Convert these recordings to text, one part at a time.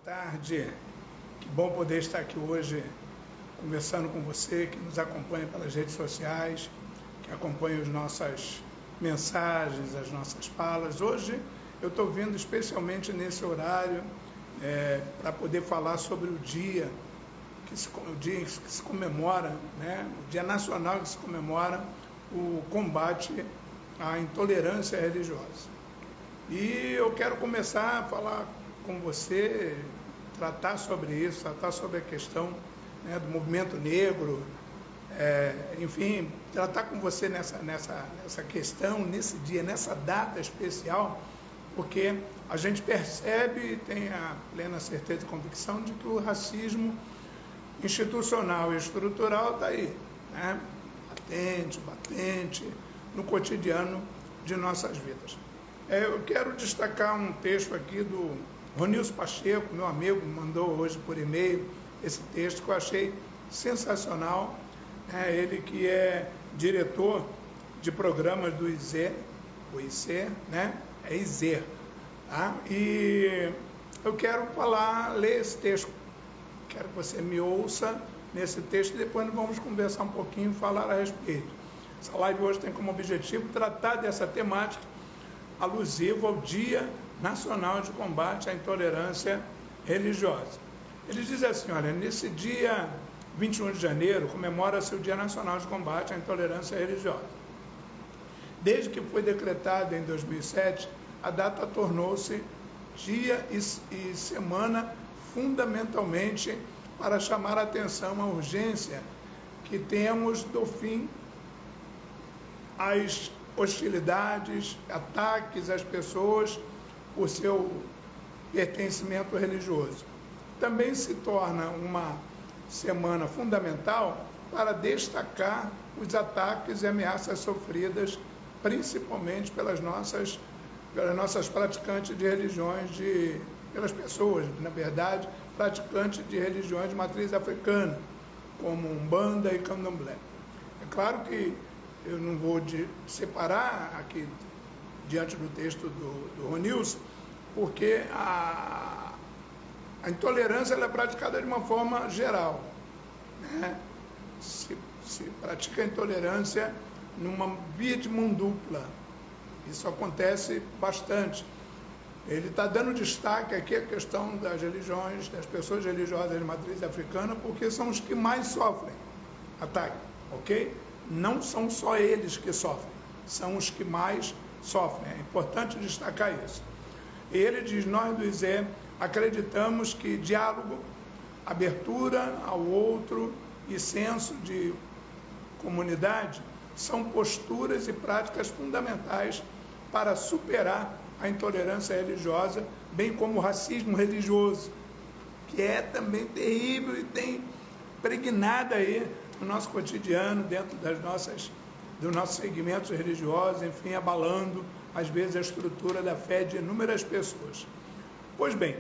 tarde, que bom poder estar aqui hoje conversando com você, que nos acompanha pelas redes sociais, que acompanha as nossas mensagens, as nossas falas. Hoje eu estou vindo especialmente nesse horário para poder falar sobre o dia que se comemora, né? O Dia Nacional que se comemora o combate à intolerância religiosa. E eu quero começar a falar com você, tratar sobre isso, tratar sobre a questão, né, do movimento negro, enfim, tratar com você nessa questão, nesse dia, nessa data especial, porque a gente percebe e tem a plena certeza e convicção de que o racismo institucional e estrutural está aí, né? Batente, no cotidiano de nossas vidas. Eu quero destacar um texto aqui do Ronilson Pacheco, meu amigo, me mandou hoje por e-mail esse texto que eu achei sensacional. Ele que é diretor de programas do IZER, o IC, né? É IZER, tá? E eu quero ler esse texto. Quero que você me ouça nesse texto e depois nós vamos conversar um pouquinho e falar a respeito. Essa live hoje tem como objetivo tratar dessa temática alusiva ao Dia Nacional de Combate à Intolerância Religiosa. Ele diz assim, olha, nesse dia 21 de janeiro comemora-se o Dia Nacional de Combate à Intolerância Religiosa. Desde que foi decretado em 2007, a data tornou-se dia e semana fundamentalmente para chamar a atenção à urgência que temos do fim às hostilidades, ataques às pessoas por seu pertencimento religioso. Também se torna uma semana fundamental para destacar os ataques e ameaças sofridas principalmente pelas nossas praticantes de religiões, pelas pessoas, na verdade, praticantes de religiões de matriz africana, como Umbanda e Candomblé. É claro que eu não vou separar aqui diante do texto do Ronilson, porque a intolerância ela é praticada de uma forma geral, né? Se pratica a intolerância numa via de mão dupla. Isso acontece bastante. Ele está dando destaque aqui à questão das religiões, das pessoas religiosas de matriz africana, porque são os que mais sofrem ataque, ok? Não são só eles que sofrem, são os que mais sofrem. É importante destacar isso. Ele diz, nós do IZE acreditamos que diálogo, abertura ao outro e senso de comunidade são posturas e práticas fundamentais para superar a intolerância religiosa, bem como o racismo religioso, que é também terrível e tem impregnado aí no nosso cotidiano, dentro dos nossos segmentos religiosos, enfim, abalando, às vezes, a estrutura da fé de inúmeras pessoas. Pois bem,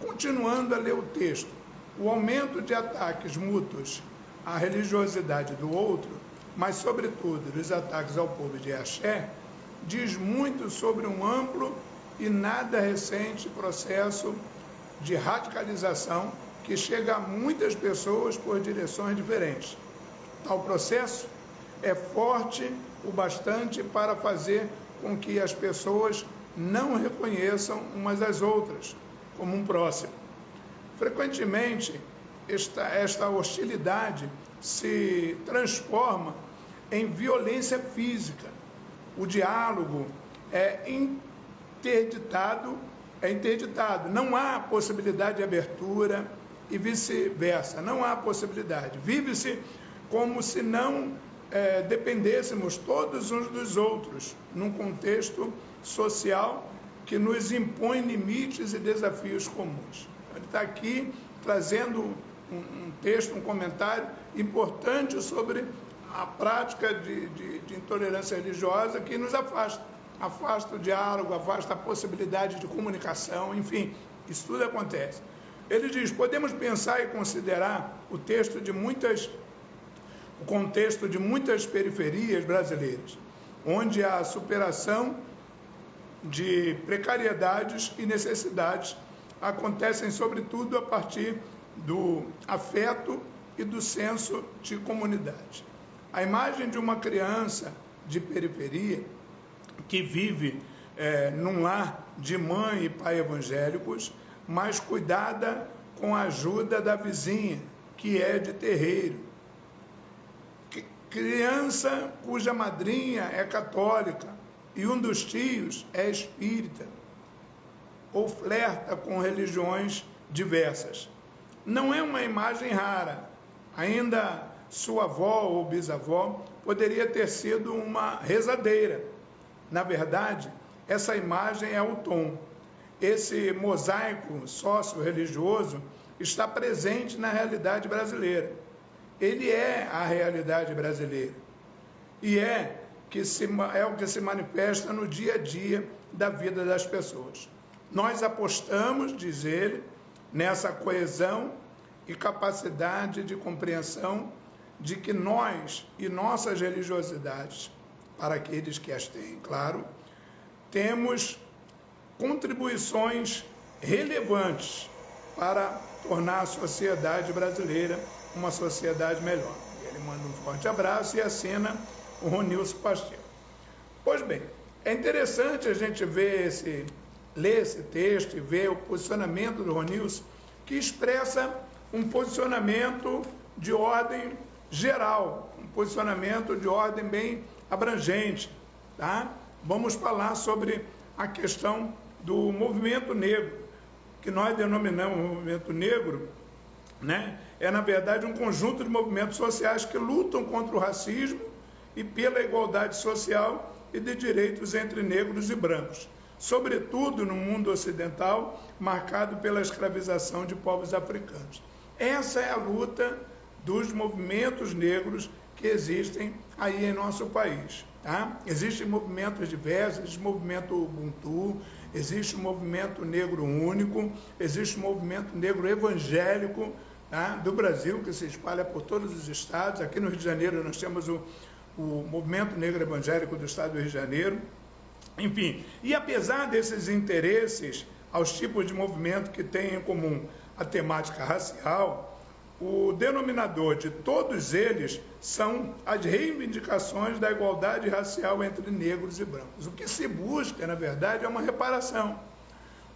continuando a ler o texto, o aumento de ataques mútuos à religiosidade do outro, mas, sobretudo, dos ataques ao povo de Axé, diz muito sobre um amplo e nada recente processo de radicalização que chega a muitas pessoas por direções diferentes. Tal processo é forte o bastante para fazer com que as pessoas não reconheçam umas às outras como um próximo. Frequentemente, esta hostilidade se transforma em violência física. O diálogo é interditado, não há possibilidade de abertura e vice-versa, não há possibilidade. Vive-se como se não dependêssemos todos uns dos outros, num contexto social que nos impõe limites e desafios comuns. Ele está aqui trazendo um texto, um comentário importante sobre a prática de intolerância religiosa que nos afasta o diálogo, afasta a possibilidade de comunicação, enfim, isso tudo acontece. Ele diz, podemos pensar e considerar o contexto de muitas periferias brasileiras, onde a superação de precariedades e necessidades acontecem sobretudo a partir do afeto e do senso de comunidade. A imagem de uma criança de periferia que vive num lar de mãe e pai evangélicos, mas cuidada com a ajuda da vizinha, que é de terreiro. Criança cuja madrinha é católica e um dos tios é espírita, ou flerta com religiões diversas. Não é uma imagem rara. Ainda sua avó ou bisavó poderia ter sido uma rezadeira. Na verdade, essa imagem é o tom. Esse mosaico sócio-religioso está presente na realidade brasileira. Ele é a realidade brasileira. E é o que se manifesta no dia a dia da vida das pessoas. Nós apostamos, diz ele, nessa coesão e capacidade de compreensão de que nós e nossas religiosidades, para aqueles que as têm, claro, temos contribuições relevantes para tornar a sociedade brasileira uma sociedade melhor. Ele manda um forte abraço e assina o Ronilson Pacheco. Pois bem, é interessante a gente ler esse texto e ver o posicionamento do Ronilson, que expressa um posicionamento de ordem geral, um posicionamento de ordem bem abrangente, tá? Vamos falar sobre a questão do movimento negro, que nós denominamos movimento negro, né? É, na verdade, um conjunto de movimentos sociais que lutam contra o racismo e pela igualdade social e de direitos entre negros e brancos, sobretudo no mundo ocidental, marcado pela escravização de povos africanos. Essa é a luta dos movimentos negros que existem aí em nosso país. Tá? Existem movimentos diversos, existe o movimento Ubuntu, existe o movimento negro único, existe o movimento negro evangélico, tá? Do Brasil, que se espalha por todos os estados. Aqui no Rio de Janeiro nós temos o movimento negro evangélico do estado do Rio de Janeiro. Enfim, e apesar desses interesses aos tipos de movimento que têm em comum a temática racial, o denominador de todos eles são as reivindicações da igualdade racial entre negros e brancos. O que se busca, na verdade, é uma reparação.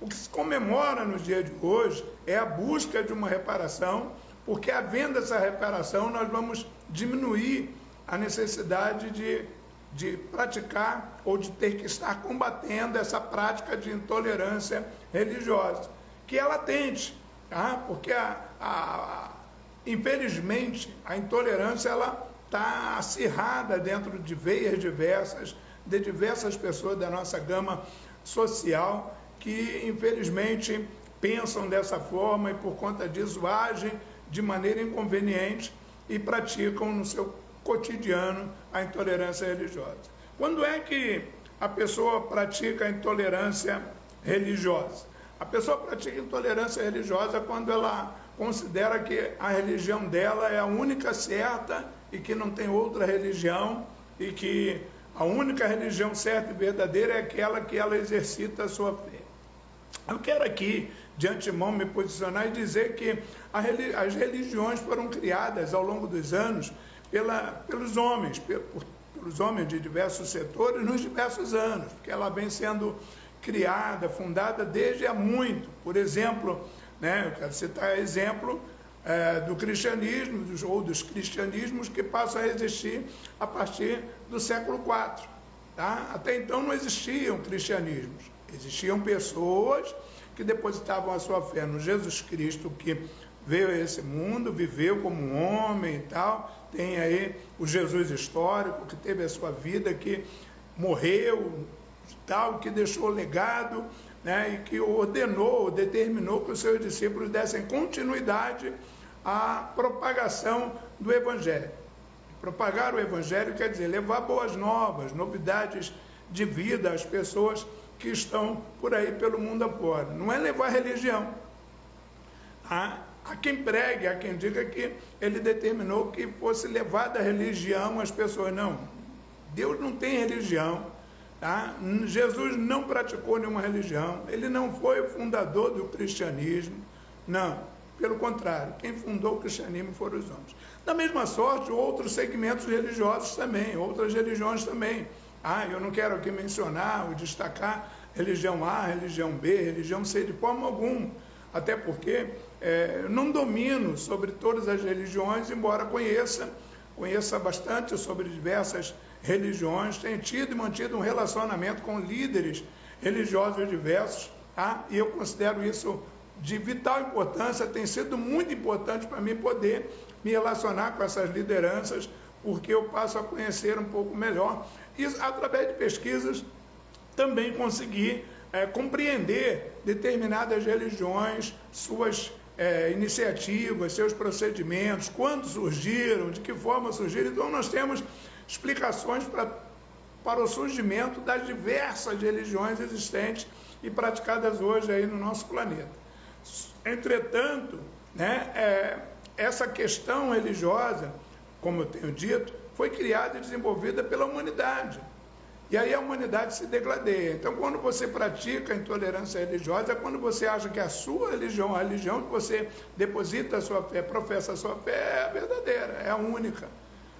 O que se comemora no dia de hoje é a busca de uma reparação, porque havendo essa reparação, nós vamos diminuir a necessidade de praticar ou de ter que estar combatendo essa prática de intolerância religiosa, que é latente, tá? Porque infelizmente a intolerância ela está acirrada dentro de veias diversas, de diversas pessoas da nossa gama social que infelizmente pensam dessa forma e por conta disso agem de maneira inconveniente e praticam no seu cotidiano a intolerância religiosa. Quando é que a pessoa pratica a intolerância religiosa? A pessoa pratica intolerância religiosa quando ela considera que a religião dela é a única certa e que não tem outra religião e que a única religião certa e verdadeira é aquela que ela exercita a sua fé. Eu quero aqui, de antemão, me posicionar e dizer que as religiões foram criadas ao longo dos anos pelos homens de diversos setores nos diversos anos, porque ela vem sendo criada, fundada desde há muito. Por exemplo, né, eu quero citar exemplo do cristianismo, ou dos cristianismos que passam a existir a partir do século IV. Tá? Até então não existiam cristianismos, existiam pessoas que depositavam a sua fé no Jesus Cristo, que veio a esse mundo, viveu como um homem e tal. Tem aí o Jesus histórico, que teve a sua vida, que morreu, tal, que deixou legado, né, e que determinou que os seus discípulos dessem continuidade à propagação do Evangelho. Propagar o Evangelho quer dizer levar boas novas, novidades de vida às pessoas que estão por aí pelo mundo afora. Não é levar religião. Há quem pregue, há quem diga que ele determinou que fosse levada a religião às pessoas. Não, Deus não tem religião. Tá? Jesus não praticou nenhuma religião, ele não foi o fundador do cristianismo, não, pelo contrário, quem fundou o cristianismo foram os homens. Da mesma sorte, outros segmentos religiosos também, outras religiões também. Eu não quero aqui mencionar ou destacar religião A, religião B, religião C de forma alguma, até porque não domino sobre todas as religiões, embora conheça bastante sobre diversas religiões, tenho tido e mantido um relacionamento com líderes religiosos diversos, e eu considero isso de vital importância, tem sido muito importante para mim poder me relacionar com essas lideranças, porque eu passo a conhecer um pouco melhor, e através de pesquisas também conseguir compreender determinadas religiões, suas iniciativas, seus procedimentos, quando surgiram, de que forma surgiram. Então nós temos explicações para o surgimento das diversas religiões existentes e praticadas hoje aí no nosso planeta. Entretanto, essa questão religiosa, como eu tenho dito, foi criada e desenvolvida pela humanidade. E aí a humanidade se degradeia. Então, quando você pratica a intolerância religiosa, é quando você acha que a sua religião, a religião que você deposita a sua fé, professa a sua fé, é a verdadeira, é a única.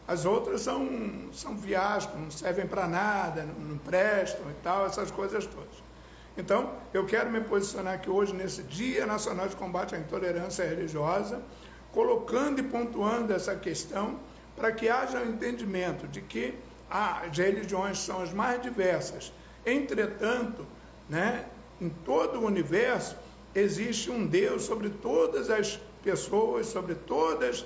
As outras são fiascos, não servem para nada, não prestam e tal, essas coisas todas. Então, eu quero me posicionar aqui hoje, nesse Dia Nacional de Combate à Intolerância Religiosa, colocando e pontuando essa questão, para que haja um entendimento de que as religiões são as mais diversas. Entretanto, em todo o universo, existe um Deus sobre todas as pessoas, sobre todos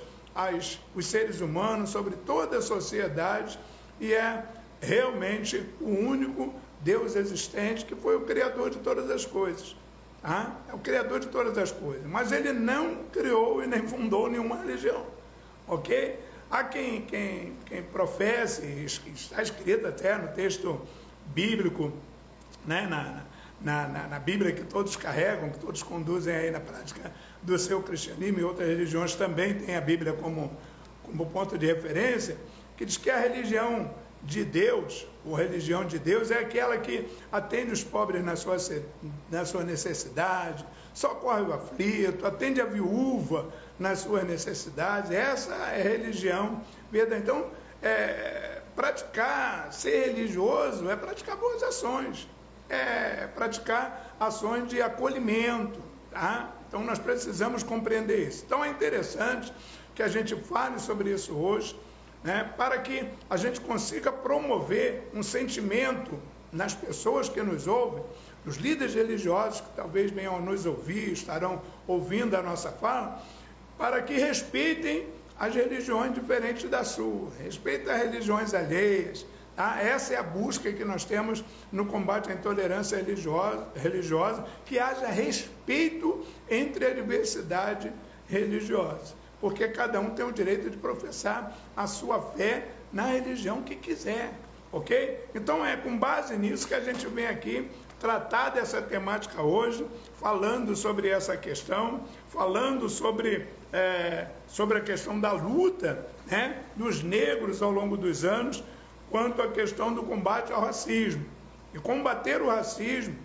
os seres humanos, sobre toda a sociedade, e é realmente o único Deus existente, que foi o Criador de todas as coisas. É o Criador de todas as coisas. Mas ele não criou e nem fundou nenhuma religião. Ok? Há quem professe, está escrito até no texto bíblico, na Bíblia que todos carregam, que todos conduzem aí na prática do seu cristianismo, e outras religiões também têm a Bíblia como ponto de referência, que diz que a religião de Deus, ou religião de Deus, é aquela que atende os pobres na sua necessidade, socorre o aflito, atende a viúva nas suas necessidades. Essa é a religião verdadeira. Então, ser religioso é praticar boas ações, é praticar ações de acolhimento, tá? Então nós precisamos compreender isso. Então é interessante que a gente fale sobre isso hoje, para que a gente consiga promover um sentimento nas pessoas que nos ouvem, nos líderes religiosos que talvez venham a nos ouvir, estarão ouvindo a nossa fala, para que respeitem as religiões diferentes da sua, respeitem as religiões alheias. Essa é a busca que nós temos no combate à intolerância religiosa, que haja respeito entre a diversidade religiosa, porque cada um tem o direito de professar a sua fé na religião que quiser, ok? Então é com base nisso que a gente vem aqui tratar dessa temática hoje, falando sobre essa questão, falando sobre a questão da luta, dos negros ao longo dos anos, quanto à questão do combate ao racismo. E combater o racismo,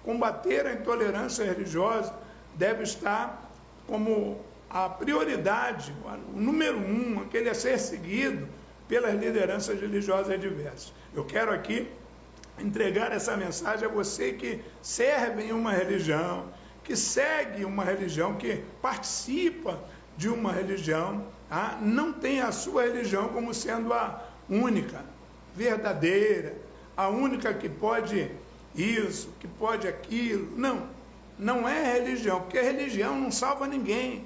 combater a intolerância religiosa, deve estar como a prioridade, o número 1, aquele a ser seguido pelas lideranças religiosas diversas. Eu quero aqui entregar essa mensagem a você que serve em uma religião, que segue uma religião, que participa de uma religião, não tem a sua religião como sendo a única, verdadeira, a única que pode isso, que pode aquilo. Não é religião, porque a religião não salva ninguém.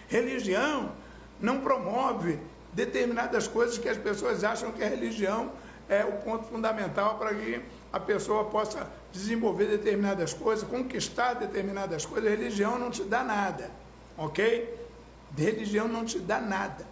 Religião não promove determinadas coisas que as pessoas acham que a religião é o ponto fundamental para que a pessoa possa desenvolver determinadas coisas, conquistar determinadas coisas. A religião não te dá nada, ok? Religião não te dá nada.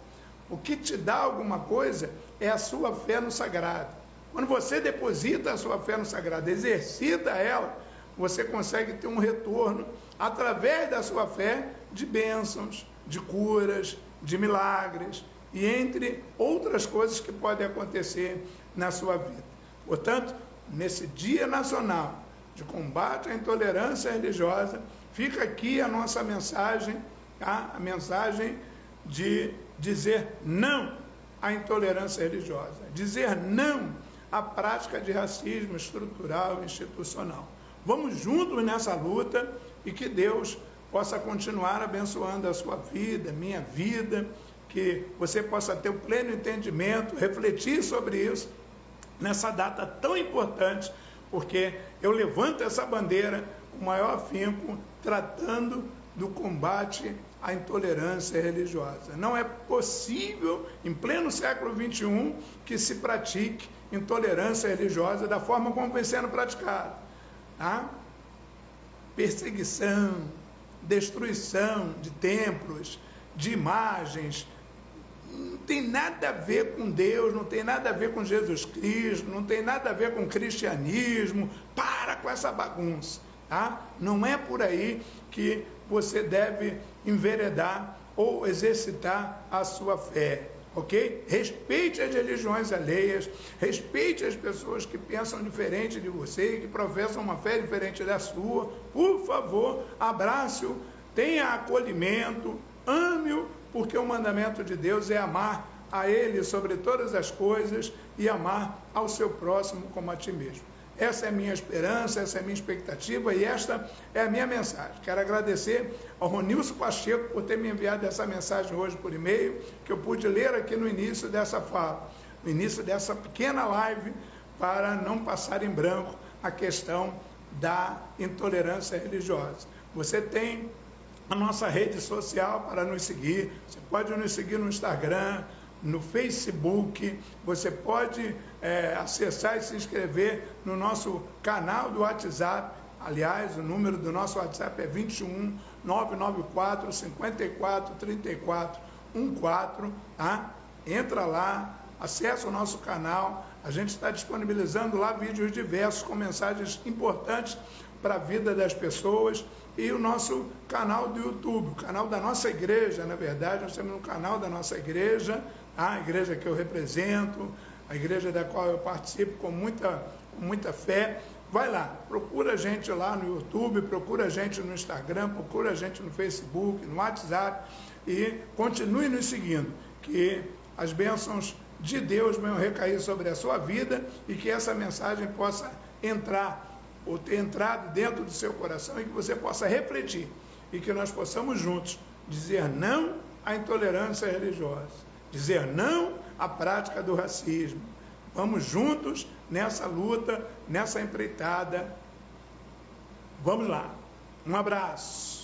O que te dá alguma coisa é a sua fé no sagrado. Quando você deposita a sua fé no sagrado, exercita ela, você consegue ter um retorno através da sua fé de bênçãos, de curas, de milagres e entre outras coisas que podem acontecer na sua vida. Portanto, nesse Dia Nacional de Combate à Intolerância Religiosa, fica aqui a nossa mensagem, tá? A mensagem de dizer não à intolerância religiosa, dizer não à prática de racismo estrutural e institucional. Vamos juntos nessa luta e que Deus possa continuar abençoando a sua vida, minha vida, que você possa ter o pleno entendimento, refletir sobre isso nessa data tão importante, porque eu levanto essa bandeira com maior afinco, tratando do combate à intolerância religiosa. Não é possível, em pleno século XXI, que se pratique intolerância religiosa da forma como vem sendo praticada. Tá? Perseguição, destruição de templos, de imagens, não tem nada a ver com Deus, não tem nada a ver com Jesus Cristo, não tem nada a ver com cristianismo. Para com essa bagunça, tá? Não é por aí que você deve enveredar ou exercitar a sua fé, ok? Respeite as religiões alheias, respeite as pessoas que pensam diferente de você, que professam uma fé diferente da sua. Por favor, abrace-o, tenha acolhimento, ame-o, porque o mandamento de Deus é amar a Ele sobre todas as coisas e amar ao seu próximo como a ti mesmo. Essa é a minha esperança, essa é a minha expectativa e esta é a minha mensagem. Quero agradecer ao Ronilson Pacheco por ter me enviado essa mensagem hoje por e-mail, que eu pude ler aqui no início dessa fala, no início dessa pequena live, para não passar em branco a questão da intolerância religiosa. Você tem a nossa rede social para nos seguir, você pode nos seguir no Instagram, no Facebook, você pode acessar e se inscrever no nosso canal do WhatsApp. Aliás, o número do nosso WhatsApp é 21 994 54 34 14, tá? Entra lá, acessa o nosso canal, a gente está disponibilizando lá vídeos diversos com mensagens importantes para a vida das pessoas, e o nosso canal do YouTube, o canal da nossa igreja. Na verdade, nós temos um canal da nossa igreja, a igreja que eu represento, a igreja da qual eu participo com muita fé. Vai lá, procura a gente lá no YouTube, procura a gente no Instagram, procura a gente no Facebook, no WhatsApp, e continue nos seguindo, que as bênçãos de Deus venham recair sobre a sua vida e que essa mensagem possa entrar ou ter entrado dentro do seu coração e que você possa refletir e que nós possamos juntos dizer não à intolerância religiosa, dizer não à prática do racismo. Vamos juntos nessa luta, nessa empreitada. Vamos lá. Um abraço.